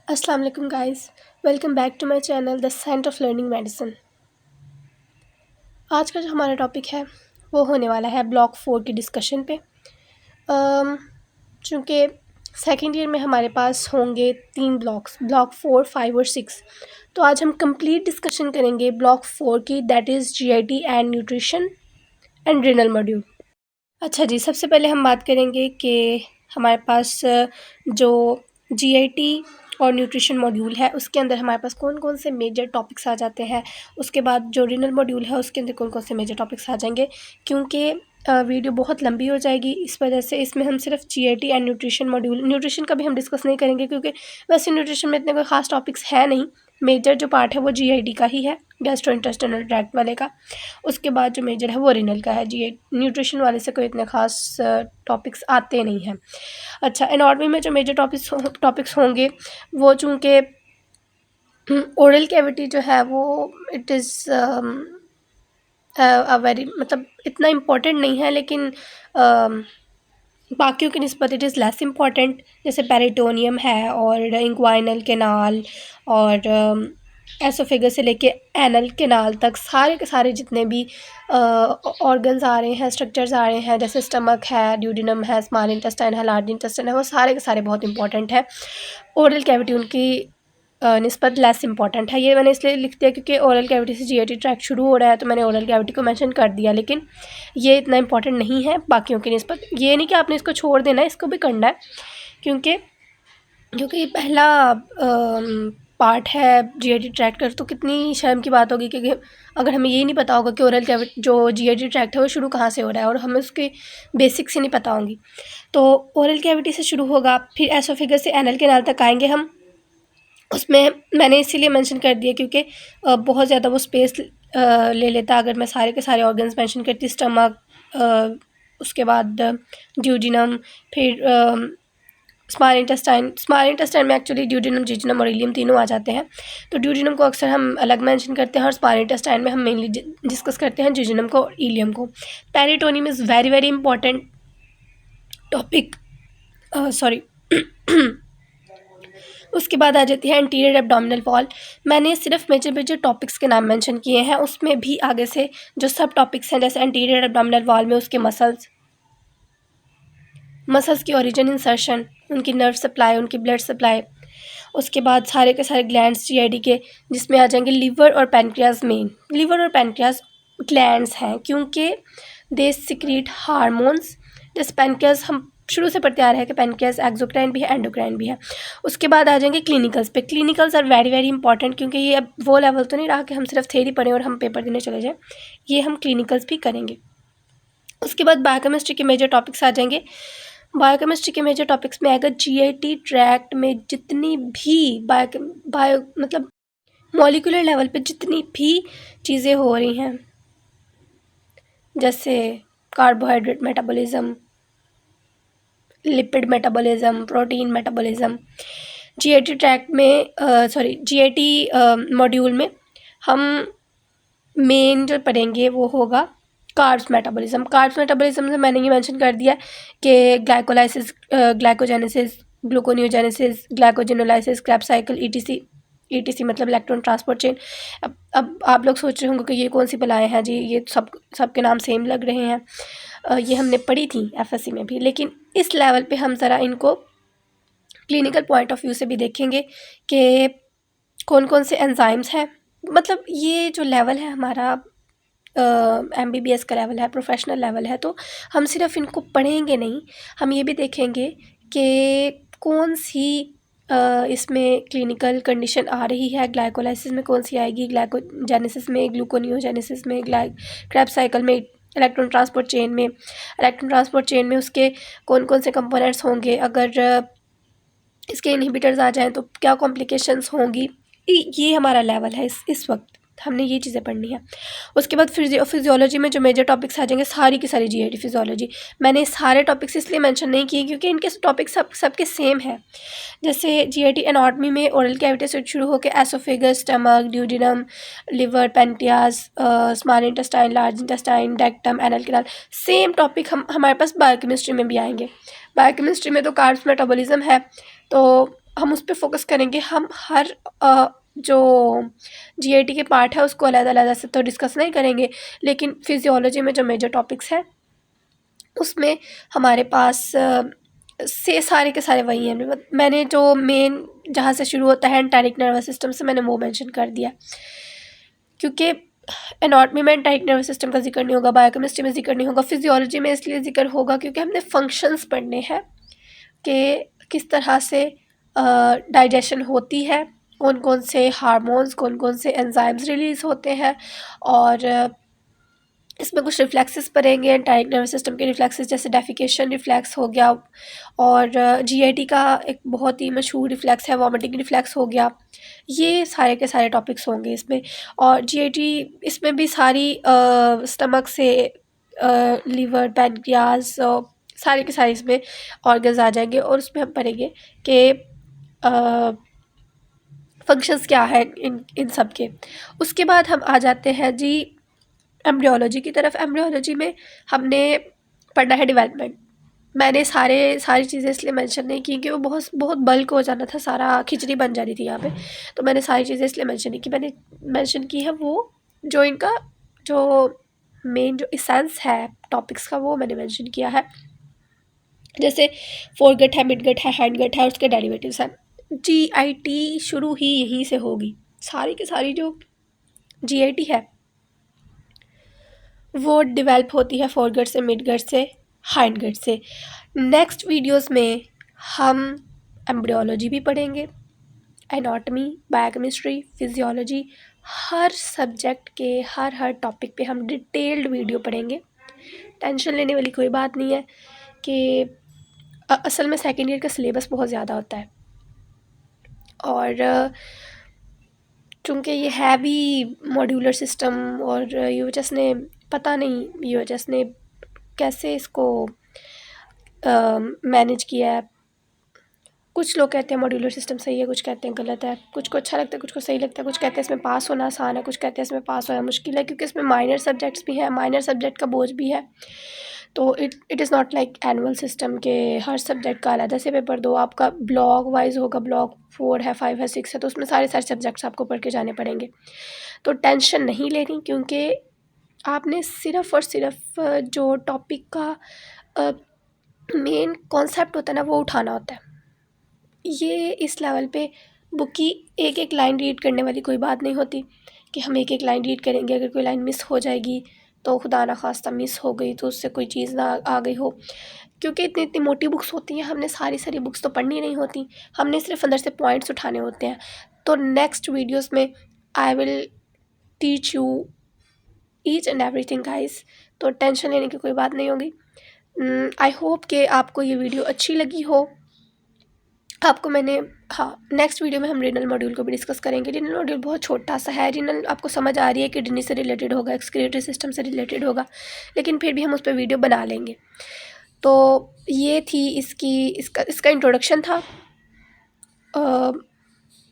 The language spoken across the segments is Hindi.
अस्सलाम वालेकुम guys. Welcome back to my channel the science of learning medicine. आज का जो हमारा टॉपिक है वो होने वाला है ब्लॉक 4 की डिस्कशन पे। चूँकि सेकेंड ईयर में हमारे पास होंगे 3 ब्लॉक्स, ब्लॉक 4, 5 और 6। तो आज हम कंप्लीट डिस्कशन करेंगे ब्लॉक 4 की, that is GIT and nutrition and renal module. अच्छा जी, सबसे पहले हम बात करेंगे कि हमारे पास जो जीआईटी और न्यूट्रिशन मॉड्यूल है उसके अंदर हमारे पास कौन कौन से मेजर टॉपिक्स आ जाते हैं। उसके बाद जो रीनल मॉड्यूल है उसके अंदर कौन कौन से मेजर टॉपिक्स आ जाएंगे, क्योंकि वीडियो बहुत लंबी हो जाएगी। इस वजह से इसमें हम सिर्फ जीआईटी एंड न्यूट्रिशन का भी हम डिस्कस नहीं करेंगे, क्योंकि वैसे न्यूट्रिशन में इतने कोई ख़ास टॉपिक्स है नहीं। मेजर जो पार्ट है वो जीआईटी का ही है, गैस्ट्रोइंटेस्टाइनल ट्रैक्ट वाले का। उसके बाद जो मेजर है वो रिनल का है। जी, न्यूट्रिशन वाले से कोई इतने ख़ास टॉपिक्स आते नहीं हैं। अच्छा, एनाटॉमी में जो मेजर टॉपिक्स होंगे वो चूँकि ओरल कैविटी जो है वो इट इज़ अ वेरी मतलब इतना इम्पोर्टेंट नहीं है, लेकिन बाकियों की निस्बत इट इज़ लेस इम्पॉर्टेंट। जैसे पेरिटोनियम है और इंग्वाइनल कैनाल और एसोफेगस से लेके एनल कैनाल तक सारे के सारे जितने भी ऑर्गन्स आ रहे हैं, स्ट्रक्चर्स आ रहे हैं, जैसे स्टमक है, ड्यूडिनम है, स्मॉल इंटेस्टाइन है, लार्ज इंटेस्टाइन है, वो सारे के सारे बहुत इंपॉर्टेंट है। ओरल कैविटी उनकी निस्बत लेस इंपॉर्टेंट है। ये मैंने इसलिए लिख दिया क्योंकि ओरल कैविटी से जीआईटी ट्रैक शुरू हो रहा है, तो मैंने ओरल कैविटी को मेंशन कर दिया, लेकिन ये इतना इंपॉर्टेंट नहीं है बाकियों की निस्बत। ये नहीं कि आपने इसको छोड़ देना है, इसको भी करना है, क्योंकि क्योंकि ये पहला पार्ट है जीआईटी ट्रैक्ट का। तो कितनी शर्म की बात होगी कि अगर हमें ये नहीं पता होगा कि ओरल कैविटी जो जीआईटी ट्रैक्ट है वो शुरू कहाँ से हो रहा है और हमें उसके बेसिक्स ही नहीं पता होंगी। तो ओरल कैविटी से शुरू होगा, फिर एसोफेगस से एनल कैनाल तक आएंगे हम। उसमें मैंने इसीलिए मेंशन कर दिया क्योंकि बहुत ज़्यादा वो स्पेस ले लेता अगर मैं सारे के सारे ऑर्गन्स मेंशन करती। स्टमक, उसके बाद ड्यूडिनम, फिर स्मॉल इंटेस्टाइन में एक्चुअली ड्यूडिनम, जीजिनम और इलियम तीनों आ जाते हैं। तो ड्यूडिनम को अक्सर हम अलग मेंशन करते हैं और स्मॉल इंटेस्टाइन में हम मेनली डिस्कस करते हैं जीजिनम को और इलियम को। Peritoneum is very very important topic, sorry. उसके बाद आ जाती है एंटीरियर एब्डोमिनल वॉल। मैंने सिर्फ मेजर मेजर टॉपिक्स के नाम मेंशन किए हैं, उसमें भी आगे से जो सब टॉपिक्स हैं, जैसे एंटीरियर एब्डोमिनल वॉल में उसके मसल्स की ओरिजिन, इंसर्शन, उनकी नर्व सप्लाई, उनकी ब्लड सप्लाई। उसके बाद सारे के सारे ग्लैंड्स जीआईडी के, जिसमें आ जाएंगे लिवर और पैनक्रियाज। मेन लिवर और पैनक्रियाज ग्लैंड्स हैं क्योंकि दे सिक्रीट हार्मोन्स। जैसे पैनक्रियाज हम शुरू से पढ़ते आ रहे हैं कि पैनक्रियाज एक्सोक्राइन भी है, एंडोक्राइन भी है। उसके बाद आ जाएंगे क्लिनिकल्स पे। Clinicals are very very important, क्योंकि ये अब वो लेवल तो नहीं रहा कि हम सिर्फ थ्योरी पढ़ें और हम पेपर देने चले जाएँ। ये हम क्लिनिकल्स भी करेंगे। उसके बाद बायोकेमिस्ट्री के मेजर टॉपिक्स आ जाएंगे। बायोकेमिस्ट्री के मेजर टॉपिक्स में आएगा जीआईटी ट्रैक्ट में जितनी भी बायो मतलब मॉलिक्यूलर लेवल पे जितनी भी चीज़ें हो रही हैं, जैसे carbohydrate metabolism, lipid metabolism, protein metabolism. GIT tract में जीआईटी मॉड्यूल में हम मेन जो पढ़ेंगे वो होगा कार्ब्स मेटाबॉलिज्म। कार्ब्स मेटाबॉलिज्म में मैंने ये मेंशन कर दिया कि glycolysis, glycogenesis, gluconeogenesis, glycogenolysis, crabs cycle, etc मतलब इलेक्ट्रॉन ट्रांसपोर्ट चेन। अब आप लोग सोच रहे होंगे कि ये कौन सी बलाएँ हैं जी, ये सबके नाम सेम लग रहे हैं। ये हमने पढ़ी थी एफएससी में भी, लेकिन इस लेवल पे हम ज़रा इनको क्लिनिकल पॉइंट ऑफ व्यू से भी देखेंगे कि कौन कौन से एंजाइम्स हैं। मतलब ये जो लेवल है हमारा एमबीबीएस का लेवल है, प्रोफेशनल लेवल है, तो हम सिर्फ इनको पढ़ेंगे नहीं, हम ये भी देखेंगे कि कौन सी इसमें क्लिनिकल कंडीशन आ रही है। ग्लाइकोलाइसिस में कौन सी आएगी, ग्लाइकोजेनेसिस में, ग्लूकोनियोजेनेसिस में, क्रेब्स साइकिल में, इलेक्ट्रॉन ट्रांसपोर्ट चेन में उसके कौन कौन से कंपोनेंट्स होंगे। अगर इसके इनहिबिटर्स आ जाएँ तो क्या कॉम्प्लिकेशंस होंगी। ये हमारा लेवल है इस वक्त, हमने ये चीज़ें पढ़नी है। उसके बाद फिजियोलॉजी में जो मेजर टॉपिक्स आ जाएंगे, सारी की सारी जीआईटी फिजियोलॉजी। मैंने सारे टॉपिक्स इसलिए मेंशन नहीं किए क्योंकि इनके टॉपिक सबके सेम हैं। जैसे जीआईटी एनाटॉमी में ओरल कैविटी से शुरू होकर oesophagus, stomach, duodenum, liver, pancreas, small intestine, large intestine, rectum, anal canal, same topic हमारे पास बायोकेमिस्ट्री में भी आएंगे। बायोकेमिस्ट्री में तो कार्ब्स मेटाबॉलिज्म है, तो हम उस पे फोकस करेंगे। हम हर जो जीआईटी के पार्ट है उसको अलग-अलग से तो डिस्कस नहीं करेंगे, लेकिन फिजियोलॉजी में जो मेजर टॉपिक्स हैं उसमें हमारे पास से सारे के सारे वही हैं। मैंने जो मेन जहाँ से शुरू होता है एंटेरिक नर्वस सिस्टम से, मैंने वो मेंशन कर दिया, क्योंकि एनाटॉमी में एंटेरिक नर्वस सिस्टम का जिक्र नहीं होगा, बायोकेमिस्ट्री में जिक्र नहीं होगा, फिजियोलॉजी में इसलिए जिक्र होगा क्योंकि हमने फंक्शंस पढ़ने हैं कि किस तरह से डाइजेशन होती है, कौन कौन से हार्मोन्स, कौन कौन से एंजाइम्स रिलीज़ होते हैं, और इसमें कुछ रिफ्लेक्सेस पढ़ेंगे एंटाइक नर्वस सिस्टम के रिफ्लेक्सेस, जैसे डेफिकेशन रिफ्लेक्स हो गया, और जीआईटी का एक बहुत ही मशहूर रिफ्लेक्स है वॉमिटिंग रिफ्लेक्स हो गया। ये सारे के सारे टॉपिक्स होंगे इसमें। और जीआईटी इसमें भी सारी स्टमक से लीवर, पैनक्रियाज, सारे के सारे इसमें ऑर्गन्स आ जाएंगे, और उसमें हम पढ़ेंगे कि फंक्शंस क्या है इन सब के। उसके बाद हम आ जाते हैं जी एम्ब्रियोलॉजी की तरफ। एम्ब्रियोलॉजी में हमने पढ़ना है डेवलपमेंट। मैंने सारी चीज़ें इसलिए मेंशन नहीं की कि वो बहुत बहुत बल्क हो जाना था, सारा खिचड़ी बन जानी थी यहाँ पे। तो मैंने सारी चीज़ें इसलिए मेंशन नहीं की, मैंने मेंशन की है वो जो इनका जो मेन जो इसेंस है टॉपिक्स का, वो मैंने मेंशन किया है। जैसे फोरगट है, मिडगट है, हैंडगट है, उसके डेरिवेटिव्स हैं। जीआईटी शुरू ही यहीं से होगी। सारी की सारी जो जीआईटी है वो डेवलप होती है फोरगट से, मिडगट से, हाइंडगट से। नेक्स्ट वीडियोस में हम एम्ब्रियोलॉजी भी पढ़ेंगे, एनाटॉमी, बायोकेमिस्ट्री, फिजियोलॉजी, हर सब्जेक्ट के हर टॉपिक पे हम डिटेल्ड वीडियो पढ़ेंगे। टेंशन लेने वाली कोई बात नहीं है कि असल में सेकेंड ईयर का सिलेबस बहुत ज़्यादा होता है, और चूँकि ये हैवी मॉड्यूलर सिस्टम, और यूएचएस ने पता नहीं यूएचएस ने कैसे इसको मैनेज किया है। कुछ लोग कहते हैं मॉड्यूलर सिस्टम सही है, कुछ कहते हैं गलत है, कुछ को अच्छा लगता है, कुछ को सही लगता है, कुछ कहते हैं इसमें पास होना आसान है, कुछ कहते हैं इसमें पास होना मुश्किल है, क्योंकि इसमें माइनर सब्जेक्ट्स भी हैं, माइनर सब्जेक्ट का बोझ भी है। तो it is not like annual system के हर सब्जेक्ट का अलग से पेपर दो। आपका ब्लॉक वाइज होगा, ब्लॉक 4 है, 5 है, 6 है, तो उसमें सारे सब्जेक्ट्स आपको पढ़ के जाने पड़ेंगे। तो टेंशन नहीं लेनी, क्योंकि आपने सिर्फ़ और सिर्फ जो टॉपिक का मेन कॉन्सेप्ट होता है ना, वो उठाना होता है। ये इस लेवल पे बुक की एक एक लाइन रीड करने वाली कोई बात नहीं होती कि हम एक एक लाइन रीड करेंगे, अगर कोई लाइन मिस हो जाएगी तो खुदा ना खास्ता मिस हो गई तो उससे कोई चीज़ ना आ गई हो, क्योंकि इतनी इतनी मोटी बुक्स होती हैं, हमने सारी बुक्स तो पढ़नी नहीं होती, हमने सिर्फ अंदर से पॉइंट्स उठाने होते हैं। तो नेक्स्ट वीडियोस में I will teach you each and everything guys, तो टेंशन लेने की कोई बात नहीं होगी। आई होप कि आपको ये वीडियो अच्छी लगी हो। आपको मैंने नेक्स्ट वीडियो में हम रीनल मॉड्यूल को भी डिस्कस करेंगे। रीनल मॉड्यूल बहुत छोटा सा है। रीनल आपको समझ आ रही है, किडनी से रिलेटेड होगा, एक्सक्रीटरी सिस्टम से रिलेटेड होगा, लेकिन फिर भी हम उस पर वीडियो बना लेंगे। तो ये थी इसका इंट्रोडक्शन था।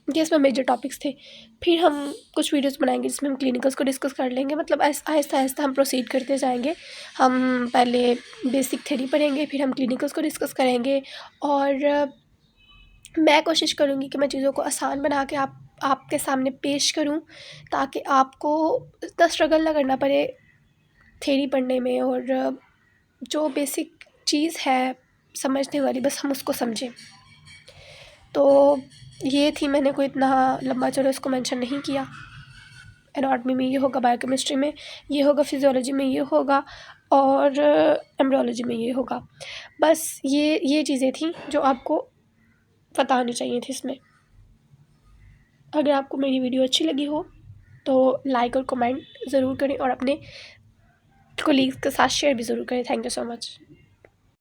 ये इसमें मेजर टॉपिक्स थे। फिर हम कुछ वीडियोस बनाएंगे जिसमें हम क्लिनिकल्स को डिस्कस कर लेंगे, मतलब आहिस्ता आहिस्ता हम प्रोसीड करते जाएंगे। हम पहले बेसिक थ्योरी पढ़ेंगे, फिर हम क्लिनिकल्स को डिस्कस करेंगे, और मैं कोशिश करूँगी कि मैं चीज़ों को आसान बना के आपके सामने पेश करूँ, ताकि आपको इतना स्ट्रगल ना करना पड़े थ्योरी पढ़ने में, और जो बेसिक चीज़ है समझने वाली बस हम उसको समझें। तो ये थी, मैंने कोई इतना लंबा चौड़ा इसको मेंशन नहीं किया। एनाटॉमी में ये होगा, बायोकेमिस्ट्री में ये होगा, फिजियोलॉजी में ये होगा, और एम्ब्रियोलॉजी में ये होगा। बस ये चीज़ें थी जो आपको पता होनी चाहिए थी इसमें। अगर आपको मेरी वीडियो अच्छी लगी हो तो लाइक और कमेंट ज़रूर करें, और अपने कोलीग्स के साथ शेयर भी ज़रूर करें। Thank you so much.